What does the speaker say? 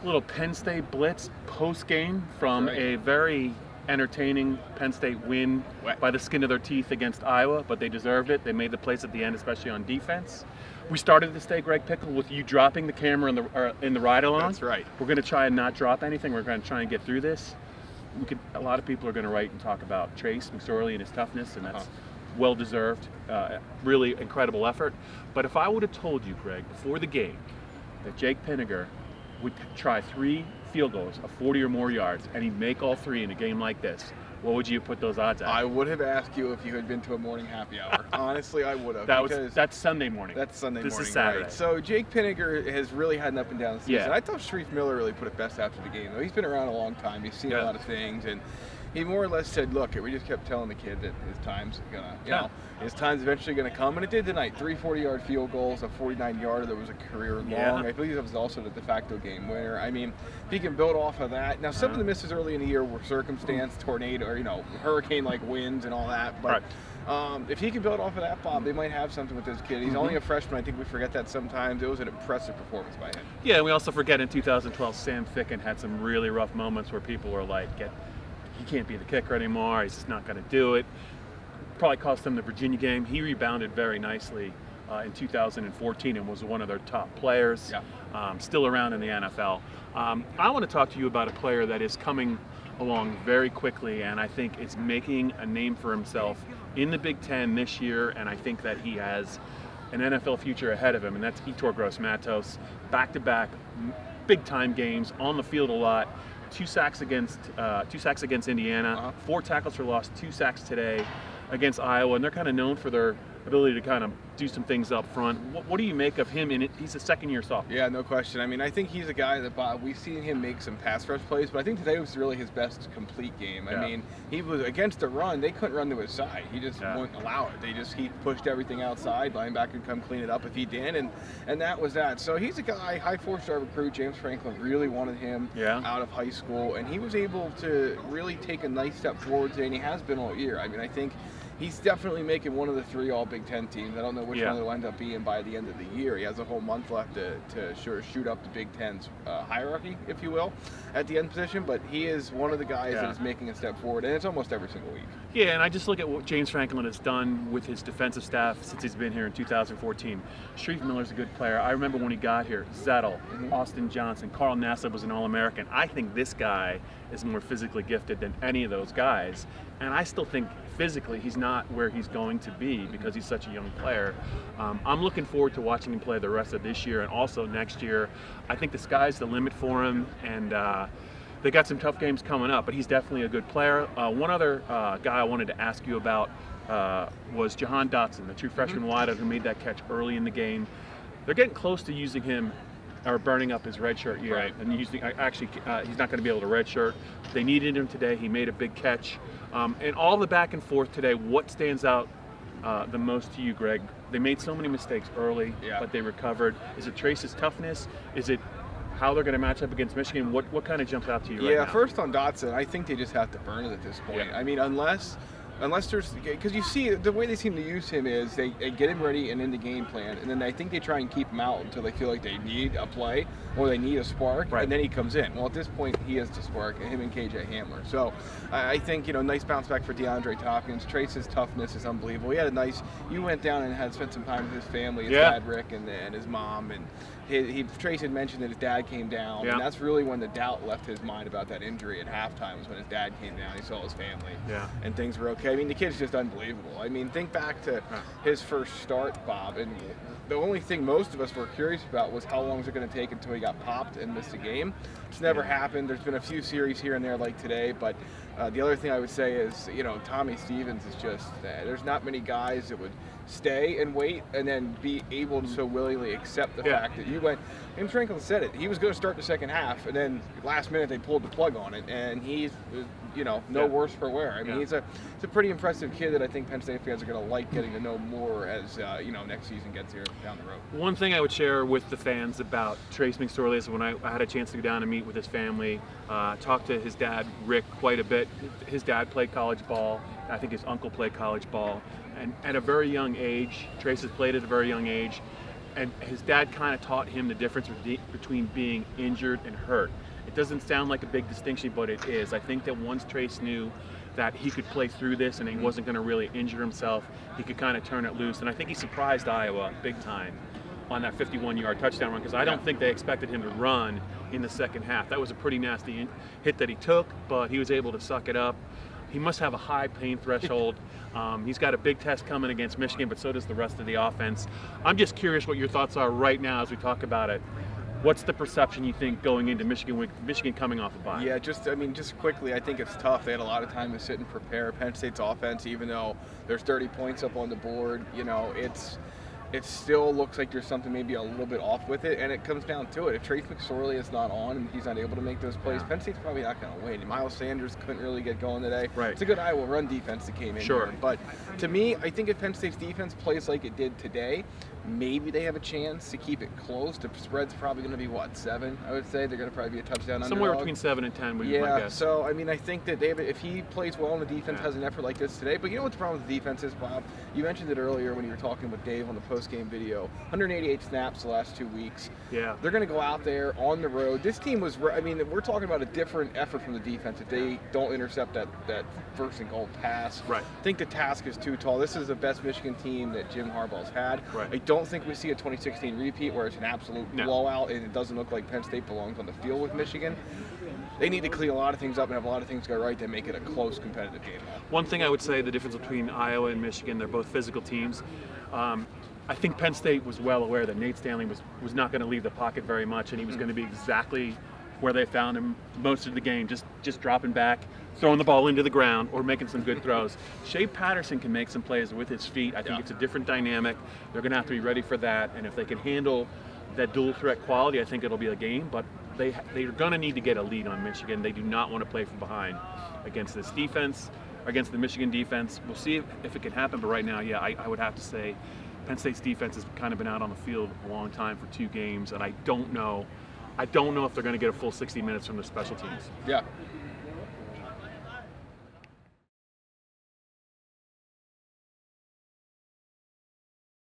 little Penn State Blitz post-game from a very entertaining Penn State win by the skin of their teeth against Iowa, but they deserved it. They made the plays at the end, especially on defense. We started this day, Greg Pickel, with you dropping the camera in the ride-along. That's right. We're going to try and not drop anything. We're going to try and get through this. A lot of people are going to write and talk about Trace McSorley and his toughness, and that's well-deserved. Really incredible effort. But if I would have told you, Greg, before the game that Jake Pinniger would try 3 field goals of 40 or more yards and he'd make all 3 in a game like this, what would you put those odds at? I would have asked you if you had been to a morning happy hour. Honestly, I would have. That's Sunday morning. That's Sunday morning. This is Saturday. Right. So Jake Pinniger has really had an up and down season. Yeah. I thought Sharif Miller really put it best after the game, though. He's been around a long time. He's seen a lot of things, and he more or less said, "Look, we just kept telling the kid that his time's gonna, his time's eventually gonna come," and it did tonight. 3 40-yard field goals, a 49-yarder that was a career long. I believe that was also the de facto game winner. I mean, if he can build off of that. Now, some of the misses early in the year were circumstance, tornado, or hurricane-like winds and all that. But if he can build off of that, Bob, they might have something with this kid. He's only a freshman. I think we forget that sometimes. It was an impressive performance by him. Yeah, and we also forget in 2012, Sam Ficken had some really rough moments where people were like, he can't be the kicker anymore. He's just not going to do it. Probably cost them the Virginia game. He rebounded very nicely in 2014 and was one of their top players. Still around in the NFL. I want to talk to you about a player that is coming along very quickly, and I think is making a name for himself in the Big Ten this year, and I think that he has an NFL future ahead of him, and that's Yetur Gross-Matos. Back-to-back big-time games, on the field a lot. 2 sacks against Indiana, 4 tackles for loss, 2 sacks today against Iowa, and they're kind of known for their ability to kind of do some things up front. What do you make of him? He's a second-year sophomore. Yeah, no question. I mean, I think he's a guy that, Bob, we've seen him make some pass rush plays, but I think today was really his best complete game. I mean, he was against the run. They couldn't run to his side. He just wouldn't allow it. He pushed everything outside. Linebacker could come clean it up if he did, and that was that. So he's a guy, high 4-star recruit. James Franklin really wanted him out of high school, and he was able to really take a nice step forward today, and he has been all year. I mean, I think he's definitely making one of the 3 all Big Ten teams. I don't know which one he'll end up being by the end of the year. He has a whole month left to sort of shoot up the Big Ten's hierarchy, if you will, at the end position. But he is one of the guys that is making a step forward, and it's almost every single week. Yeah, and I just look at what James Franklin has done with his defensive staff since he's been here in 2014. Sharif Miller's a good player. I remember when he got here, Zettel, Austin Johnson, Carl Nassib was an All-American. I think this guy is more physically gifted than any of those guys, and I still think physically he's not where he's going to be because he's such a young player. I'm looking forward to watching him play the rest of this year and also next year. I think the sky's the limit for him, and they got some tough games coming up, but he's definitely a good player. One other guy I wanted to ask you about was Jahan Dotson, the true freshman wideout who made that catch early in the game. They're getting close to using him or burning up his redshirt year, and he's not going to be able to redshirt. They needed him today. He made a big catch. And all the back and forth today, what stands out the most to you, Greg? They made so many mistakes early, but they recovered. Is it Trace's toughness? Is it how they're going to match up against Michigan? What kind of jumps out to you right now? Yeah, first on Dotson, I think they just have to burn it at this point. I mean, unless there's, because you see the way they seem to use him is they get him ready and in the game plan, and then I think they try and keep him out until they feel like they need a play or they need a spark, and then he comes in. Well, at this point, he is the spark, him and KJ Hamler. So I think, nice bounce back for DeAndre Tompkins. Trace's toughness is unbelievable. He had you went down and had spent some time with his family, his dad Rick and his mom, and Trace had mentioned that his dad came down, and that's really when the doubt left his mind about that injury at halftime, was when his dad came down. He saw his family, and things were okay. I mean, the kid's just unbelievable. I mean, think back to his first start, Bob, and the only thing most of us were curious about was how long was it going to take until he got popped and missed a game. It's never happened. There's been a few series here and there like today, but the other thing I would say is, Tommy Stevens is just, there's not many guys that would stay and wait and then be able to so willingly accept the fact that you went. And Franklin said it. He was going to start the second half, and then last minute they pulled the plug on it, and he's, no worse for wear. I mean, he's a pretty impressive kid that I think Penn State fans are going to like getting to know more as, next season gets here down the road. One thing I would share with the fans about Trace McSorley is when I had a chance to go down and meet with his family, talk to his dad, Rick, quite a bit. His dad played college ball. I think his uncle played college ball. And at a very young age, Trace has played at a very young age. and his dad kind of taught him the difference between being injured and hurt. It doesn't sound like a big distinction, but it is. I think that once Trace knew that he could play through this and he wasn't going to really injure himself, he could kind of turn it loose. And I think he surprised Iowa big time on that 51-yard touchdown run, because I don't think they expected him to run in the second half. That was a pretty nasty hit that he took, but he was able to suck it up. He must have a high pain threshold. He's got a big test coming against Michigan, but so does the rest of the offense. I'm just curious what your thoughts are right now as we talk about it. What's the perception you think going into Michigan coming off a bye? Yeah, just quickly, I think it's tough. They had a lot of time to sit and prepare. Penn State's offense, even though there's 30 points up on the board, it still looks like there's something maybe a little bit off with it, and it comes down to it. If Trace McSorley is not on and he's not able to make those plays, Penn State's probably not going to win. Miles Sanders couldn't really get going today. Right. It's a good Iowa run defense that came in here. But to me, I think if Penn State's defense plays like it did today, maybe they have a chance to keep it close. The spread's probably going to be, 7? I would say they're going to probably be a touchdown somewhere underdog. Between 7 and 10 would be my Yeah, guess. so I think that if he plays well and the defense has an effort like this today, but you know what the problem with the defense is, Bob? You mentioned it earlier when you were talking with Dave on the post-game video. 188 snaps the last 2 weeks. Yeah. They're going to go out there on the road. This team was, we're talking about a different effort from the defense if they don't intercept that first and goal pass. Right. I think the task is too tall. This is the best Michigan team that Jim Harbaugh's had. Right. I don't think we see a 2016 repeat where it's an absolute blowout and it doesn't look like Penn State belongs on the field with Michigan. They need to clean a lot of things up and have a lot of things go right to make it a close competitive game. One thing I would say, the difference between Iowa and Michigan, they're both physical teams. I think Penn State was well aware that Nate Stanley was not going to leave the pocket very much, and he was going to be exactly where they found him most of the game, just dropping back, throwing the ball into the ground, or making some good throws. Shea Patterson can make some plays with his feet. I think it's a different dynamic. They're going to have to be ready for that, and if they can handle that dual threat quality, I think it'll be a game, but they're going to need to get a lead on Michigan. They do not want to play from behind against this defense, against the Michigan defense. We'll see if it can happen, but right now, I would have to say Penn State's defense has kind of been out on the field a long time for 2 games, and I don't know if they're going to get a full 60 minutes from the special teams. Yeah,